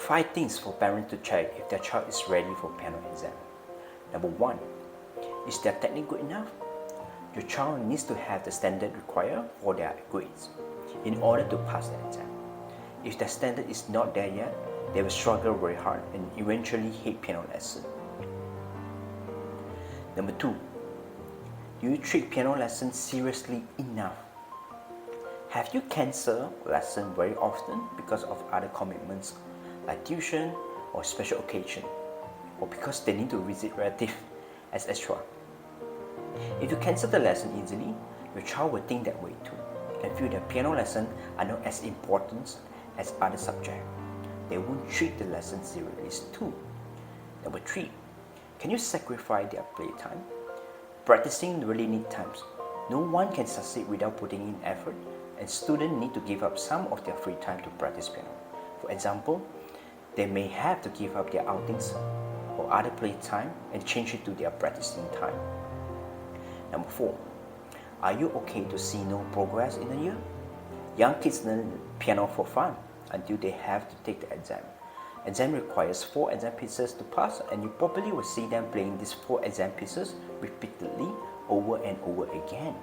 5 things for parents to check if their child is ready for piano exam. Number 1, is their technique good enough? Your child needs to have the standard required for their grades in order to pass the exam. If their standard is not there yet, they will struggle very hard and eventually hate piano lesson. Number 2, do you treat piano lessons seriously enough? Have you cancelled lesson very often because of other commitments like tuition or special occasion, or because they need to visit relatives as extra? If you cancel the lesson easily, your child will think that way too and feel that piano lessons are not as important as other subjects. They won't treat the lesson seriously too. Number 3, can you sacrifice their playtime? Practicing really needs time. No one can succeed without putting in effort, and students need to give up some of their free time to practice piano. For example, they may have to give up their outings or other playtime and change it to their practicing time. Number 4, are you okay to see no progress in a year? Young kids learn piano for fun until they have to take the exam. Exam requires 4 exam pieces to pass, and you probably will see them playing these 4 exam pieces repeatedly over and over again.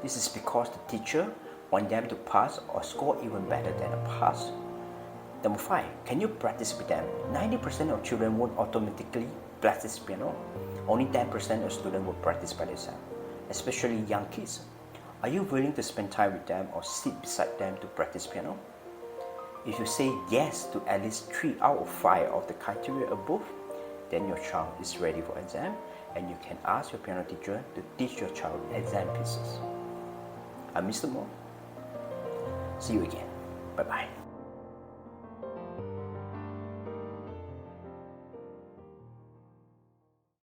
This is because the teacher wants them to pass or score even better than a pass. Number 5, can you practice with them? 90% of children won't automatically practice piano. Only 10% of students will practice by themselves, especially young kids. Are you willing to spend time with them or sit beside them to practice piano? If you say yes to at least 3 out of 5 of the criteria above, then your child is ready for exam and you can ask your piano teacher to teach your child exam pieces. I'm Mr. Mo. See you again. Bye-bye.